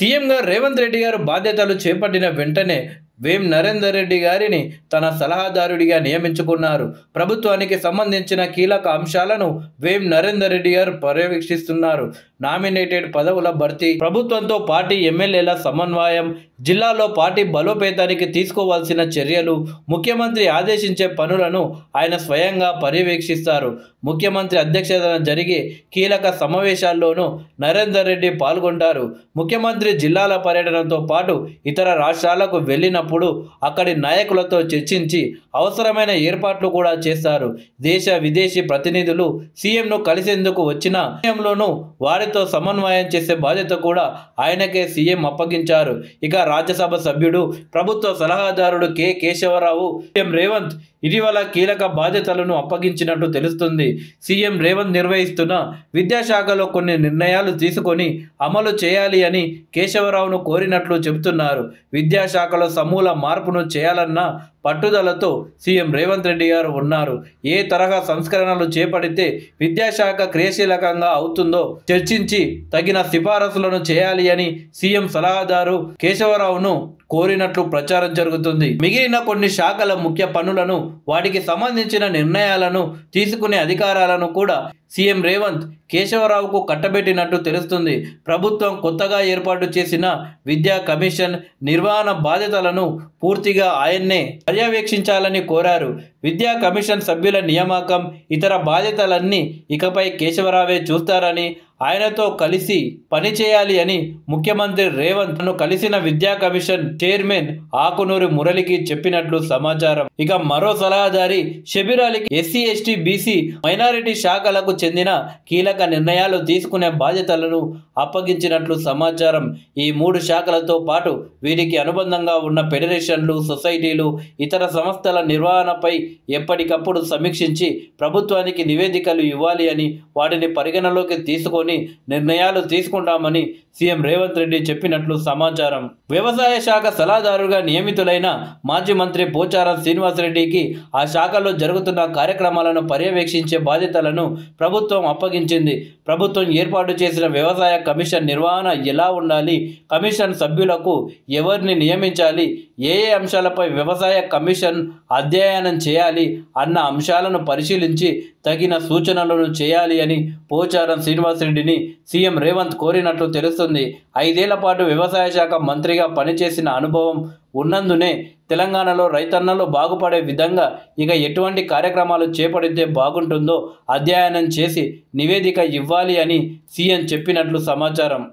సీఎంగా రేవంత్ రెడ్డి గారు బాధ్యతలు చేపట్టిన వెంటనే వేం నరేందర్ రెడ్డి గారిని తన సలహాదారుడిగా నియమించుకున్నారు. ప్రభుత్వానికి సంబంధించిన కీలక అంశాలను వేం నరేందర్ రెడ్డి గారు పర్యవేక్షిస్తున్నారు. నామినేటెడ్ పదవుల భర్తీ, ప్రభుత్వంతో పార్టీ ఎమ్మెల్యేల సమన్వయం, జిల్లాలో పార్టీ బలోపేతానికి తీసుకోవాల్సిన చర్యలు, ముఖ్యమంత్రి ఆదేశించే పనులను ఆయన స్వయంగా పర్యవేక్షిస్తారు. ముఖ్యమంత్రి అధ్యక్షతన జరిగే కీలక సమావేశాల్లోనూ నరేందర్ రెడ్డి పాల్గొంటారు. ముఖ్యమంత్రి జిల్లాల పర్యటనతో పాటు ఇతర రాష్ట్రాలకు వెళ్ళినప్పుడు అక్కడి నాయకులతో చర్చించి అవసరమైన ఏర్పాట్లు కూడా చేస్తారు. దేశ విదేశీ ప్రతినిధులు సీఎంను కలిసేందుకు వచ్చిన సమయంలోనూ వారితో సమన్వయం చేసే బాధ్యత కూడా ఆయనకే సీఎం అప్పగించారు. ఇక రాజ్యసభ సభ్యుడు, ప్రభుత్వ సలహాదారుడు కె కేశవరావు సీఎం రేవంత్ ఇటీవల కీలక బాధ్యతలను అప్పగించినట్టు తెలుస్తుంది. సీఎం రేవంత్ నిర్వహిస్తున్న విద్యాశాఖలో కొన్ని నిర్ణయాలు తీసుకొని అమలు చేయాలి అని కేశవరావును కోరినట్లు చెబుతున్నారు. విద్యాశాఖలో సమూల మార్పును చేయాలన్న పట్టుదలతో సీఎం రేవంత్ రెడ్డి గారు ఉన్నారు. ఏ తరహా సంస్కరణలు చేపడితే విద్యాశాఖ క్రియాశీలకంగా అవుతుందో చర్చించి తగిన సిఫారసులను చేయాలి అని సీఎం సలహాదారు కేశవరావును కోరినట్లు ప్రచారం జరుగుతుంది. మిగిలిన కొన్ని శాఖల ముఖ్య పనులను, వాటికి సంబంధించిన నిర్ణయాలను తీసుకునే అధికారాలను కూడా సీఎం రేవంత్ కేశవరావుకు కట్టబెట్టినట్టు తెలుస్తుంది. ప్రభుత్వం కొత్తగా ఏర్పాటు చేసిన విద్యా కమిషన్ నిర్వహణ బాధ్యతలను పూర్తిగా ఆయన్నే పర్యవేక్షించాలని కోరారు. విద్యా కమిషన్ సభ్యుల నియామకం, ఇతర బాధ్యతలన్నీ ఇకపై కేశవరావే చూస్తారని, ఆయనతో కలిసి పనిచేయాలి అని ముఖ్యమంత్రి రేవంత్ ను కలిసిన విద్యా కమిషన్ చైర్మన్ ఆకునూరి మురళికి చెప్పినట్లు సమాచారం. ఇక మరో సలహాదారి షబీర్ అలీకి ఎస్సీ, ఎస్టీ, బీసీ, మైనారిటీ శాఖలకు చెందిన కీలక నిర్ణయాలు తీసుకునే బాధ్యతలను అప్పగించినట్లు సమాచారం. ఈ 3 శాఖలతో పాటు వీరికి అనుబంధంగా ఉన్న ఫెడరేషన్లు, సొసైటీలు, ఇతర సంస్థల నిర్వహణపై ఎప్పటికప్పుడు సమీక్షించి ప్రభుత్వానికి నివేదికలు ఇవ్వాలి అని, వాటిని పరిగణలోకి తీసుకొని నిర్ణయాలు తీసుకుంటామని సీఎం రేవంత్ రెడ్డి చెప్పినట్లు సమాచారం. వ్యవసాయ శాఖ సలహాదారుగా నియమితులైన మాజీ మంత్రి పోచారం శ్రీనివాసరెడ్డికి ఆ శాఖలో జరుగుతున్న కార్యక్రమాలను పర్యవేక్షించే బాధ్యతలను ప్రభుత్వం అప్పగించింది. ప్రభుత్వం ఏర్పాటు చేసిన వ్యవసాయ కమిషన్ నిర్వహణ ఎలా ఉండాలి, కమిషన్ సభ్యులకు ఎవరిని నియమించాలి, ఏ అంశాలపై వ్యవసాయ కమిషన్ అధ్యయనం చేయాలి అన్న అంశాలను పరిశీలించి తగిన సూచనలను చేయాలి అని పోచారం శ్రీనివాసరెడ్డిని సీఎం రేవంత్ కోరినట్లు తెలుస్తుంది. 5 ఏళ్ల పాటు వ్యవసాయ శాఖ మంత్రిగా పనిచేసిన అనుభవం ఉన్నందునే తెలంగాణలో రైతన్నలు బాగుపడే విధంగా ఇక ఎటువంటి కార్యక్రమాలు చేపడితే బాగుంటుందో అధ్యయనం చేసి నివేదిక ఇవ్వాలి అని సీఎం చెప్పినట్లు సమాచారం.